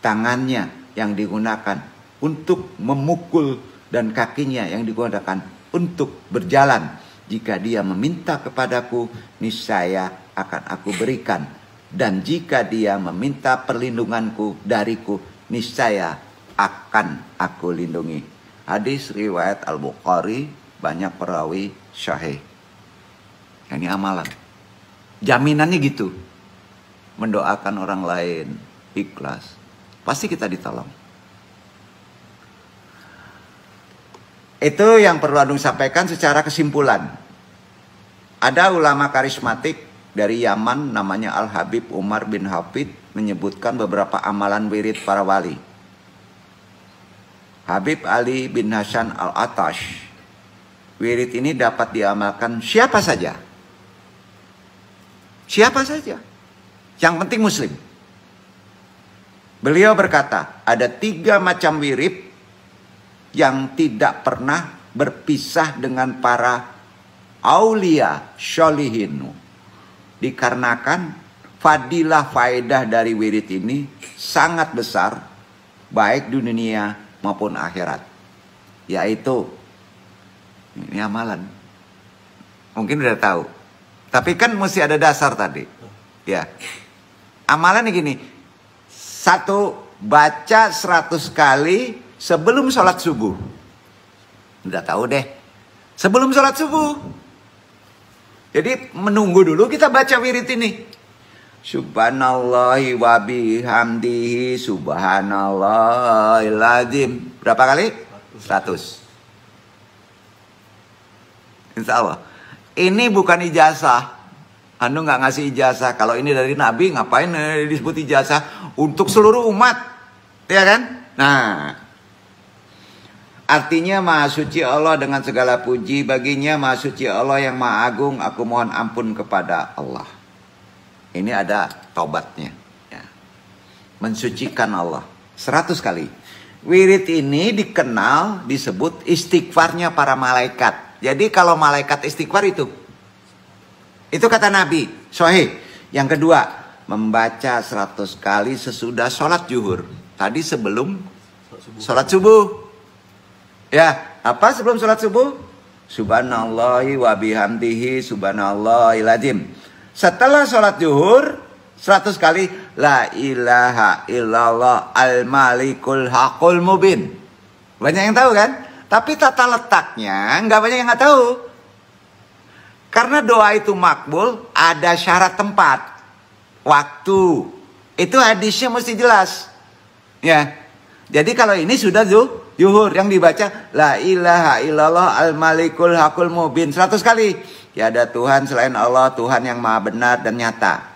tangannya yang digunakan untuk memukul, dan kakinya yang digunakan untuk berjalan. Jika dia meminta kepadaku, niscaya akan aku berikan. Dan jika dia meminta perlindunganku dariku, niscaya akan aku lindungi. Hadis riwayat Al-Bukhari, banyak perawi sahih. Ini amalan. Jaminannya gitu. Mendoakan orang lain ikhlas, pasti kita ditolong. Itu yang perlu Adung sampaikan secara kesimpulan. Ada ulama karismatik dari Yaman namanya Al-Habib Umar bin Hafid menyebutkan beberapa amalan wirid para wali. Habib Ali bin Hasan Al-Atash. Wirid ini dapat diamalkan siapa saja. Siapa saja. Yang penting muslim. Beliau berkata, ada 3 macam wirid yang tidak pernah berpisah dengan para aulia syolihin. Dikarenakan fadilah faedah dari wirid ini sangat besar, baik di dunia maupun akhirat. Yaitu, ini amalan. Mungkin udah tahu. Tapi kan mesti ada dasar tadi. Ya. Amalan gini. 1, baca 100 kali sebelum sholat subuh. Udah tahu deh. Sebelum sholat subuh. Jadi menunggu dulu kita baca wirid ini. Subhanallahi wa bihamdihi subhanallahil azim. Berapa kali? 100. Insya Allah. Ini bukan ijazah. Anu nggak ngasih ijazah. Kalau ini dari Nabi ngapain disebut ijazah? Untuk seluruh umat. Ya kan? Nah. Artinya Maha Suci Allah dengan segala puji baginya, Maha Suci Allah yang Maha Agung, aku mohon ampun kepada Allah. Ini ada taubatnya. Ya. Mensucikan Allah 100 kali. Wirid ini dikenal, disebut istighfarnya para malaikat. Jadi kalau malaikat istighfar itu kata Nabi, sahih. Yang kedua, membaca 100 kali sesudah sholat zuhur. Tadi sebelum sholat subuh. Ya, apa sebelum sholat subuh? Subhanallahi wa bihamdihi subhanallahil azim. Setelah sholat zuhur 100 kali la ilaha illallah al malikul haqqul mubin. Banyak yang tahu kan? Tapi tata letaknya nggak banyak yang nggak tahu. Karena doa itu makbul, ada syarat tempat, waktu. Itu hadisnya mesti jelas. Ya. Jadi kalau ini sudah zuhur yang dibaca la ilaha illallah al malikul haqqul mubin 100 kali. Tiada Tuhan selain Allah, Tuhan yang maha benar dan nyata.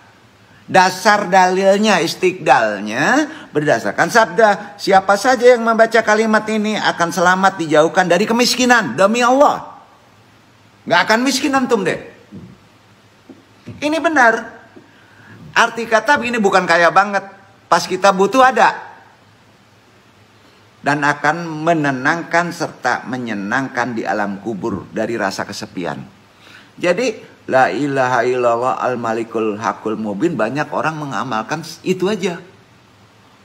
Dasar dalilnya, istiqdalnya berdasarkan sabda, siapa saja yang membaca kalimat ini akan selamat dijauhkan dari kemiskinan. Demi Allah, nggak akan miskin antum deh. Ini benar. Arti kata ini bukan kaya banget, pas kita butuh ada. Dan akan menenangkan serta menyenangkan di alam kubur dari rasa kesepian. Jadi la ilaha illallah al malikul haqqul mubin, banyak orang mengamalkan itu aja.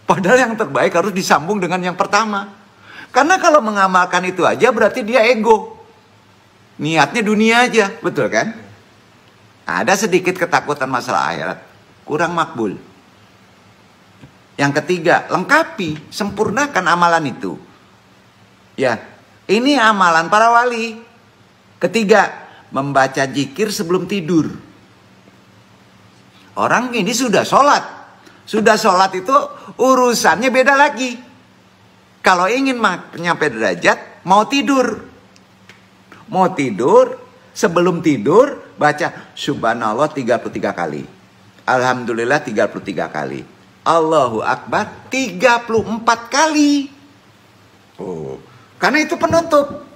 Padahal yang terbaik harus disambung dengan yang pertama. Karena kalau mengamalkan itu aja berarti dia ego. Niatnya dunia aja, betul kan? Ada sedikit ketakutan masalah akhirat, kurang makbul. Yang ketiga, lengkapi, sempurnakan amalan itu. Ya, ini amalan para wali. Ketiga, membaca zikir sebelum tidur. Orang ini sudah sholat. Sudah sholat itu urusannya beda lagi. Kalau ingin nyampe derajat, mau tidur. Mau tidur, sebelum tidur, baca subhanallah 33 kali. Alhamdulillah 33 kali. Allahu Akbar 34 kali. Oh, karena itu penutup.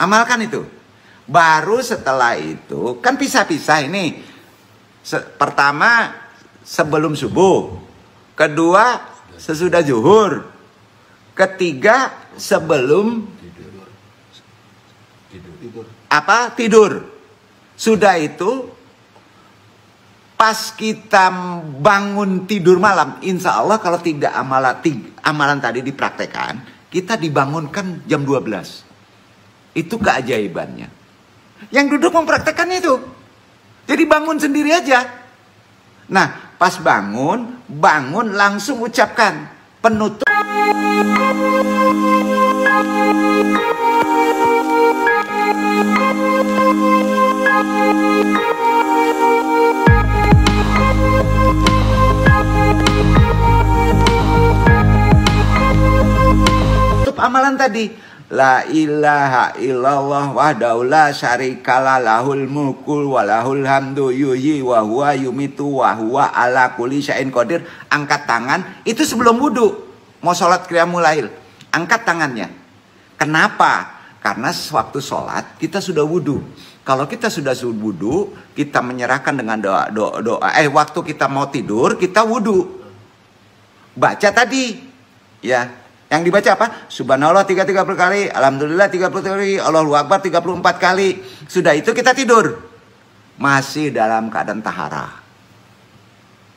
Amalkan itu. Baru setelah itu, kan pisah-pisah ini. Pertama, sebelum subuh. Kedua, sesudah zuhur. Ketiga, sebelum tidur. Sudah itu, pas kita bangun tidur malam, insya Allah kalau tidak amalan tadi dipraktekkan, kita dibangunkan jam 12. Itu keajaibannya. Yang duduk mempraktekkan itu. Jadi bangun sendiri aja. Nah, pas bangun langsung ucapkan penutup. Tutup amalan tadi. La ilaha illallah wahdahu la syarikalah lahul mulku wa lahul hamdu yuhyi wa huwa yumitu wa huwa ala kulli syai'in qadir. Angkat tangan itu sebelum wudu. Mau sholat qiyamul lail, angkat tangannya. Kenapa? Karena waktu sholat kita sudah wudu. Kalau kita sudah wudu, kita menyerahkan dengan doa. Waktu kita mau tidur kita wudu. Baca tadi, ya. Yang dibaca apa? Subhanallah 30 kali, alhamdulillah 30 kali, Allahu Akbar 34 kali. Sudah itu kita tidur. Masih dalam keadaan tahara.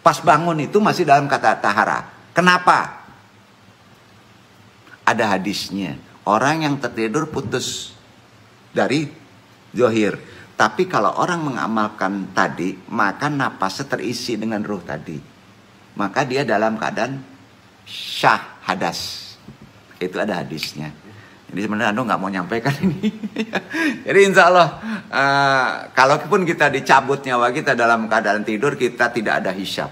Pas bangun itu masih dalam keadaan tahara. Kenapa? Ada hadisnya. Orang yang tertidur putus dari zohir. Tapi kalau orang mengamalkan tadi, maka napasnya terisi dengan ruh tadi. Maka dia dalam keadaan syahadas. Itu ada hadisnya. Jadi sebenarnya Ando nggak mau nyampaikan ini. Jadi insya Allah, kalaupun kita dicabut nyawa kita dalam keadaan tidur, kita tidak ada hisab.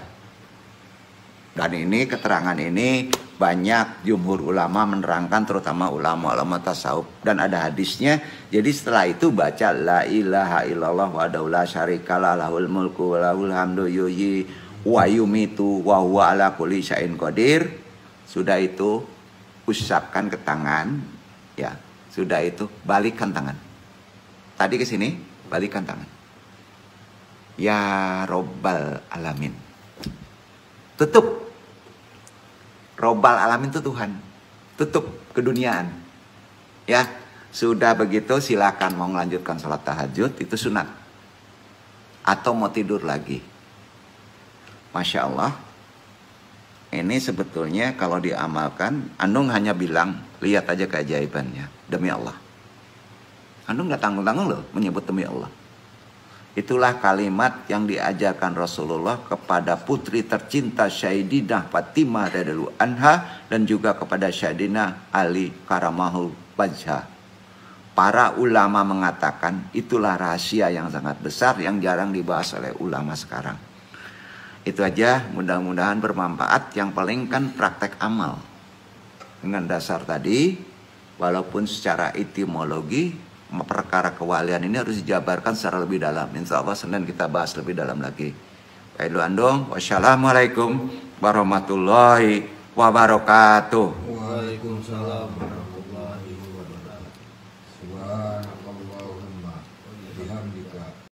Dan ini keterangan ini banyak jumhur ulama menerangkan, terutama ulama-ulama tasawuf. Dan ada hadisnya. Jadi setelah itu baca la ilaha illallah wahdahu la syarikalah lahul mulku wa lahul hamdu yuhyi wa yumitu wa huwa ala kulli syai'in qadir. Sudah itu usapkan ke tangan, ya. Sudah itu balikkan tangan. Tadi ke sini, balikkan tangan. Ya Robbal Alamin. Tutup. Robbal Alamin itu Tuhan. Tutup keduniaan. Ya, sudah begitu silakan mau melanjutkan sholat tahajud, itu sunat. Atau mau tidur lagi. Masya Allah. Ini sebetulnya kalau diamalkan, Andung hanya bilang, lihat aja keajaibannya. Demi Allah. Andung gak tanggung-tanggung loh menyebut demi Allah. Itulah kalimat yang diajarkan Rasulullah kepada putri tercinta Sayyidinah Fatimah radhiyallahu anha dan juga kepada Sayyidina Ali karamahul wajha. Para ulama mengatakan itulah rahasia yang sangat besar yang jarang dibahas oleh ulama sekarang. Itu aja, mudah-mudahan bermanfaat. Yang paling kan praktek amal. Dengan dasar tadi, walaupun secara etimologi, perkara kewalian ini harus dijabarkan secara lebih dalam. Insya Allah Senin kita bahas lebih dalam lagi. Baik dulu Andong, wassalamualaikum warahmatullahi wabarakatuh. Waalaikumsalam warahmatullahi wabarakatuh. Subhanallahumma bihamdika.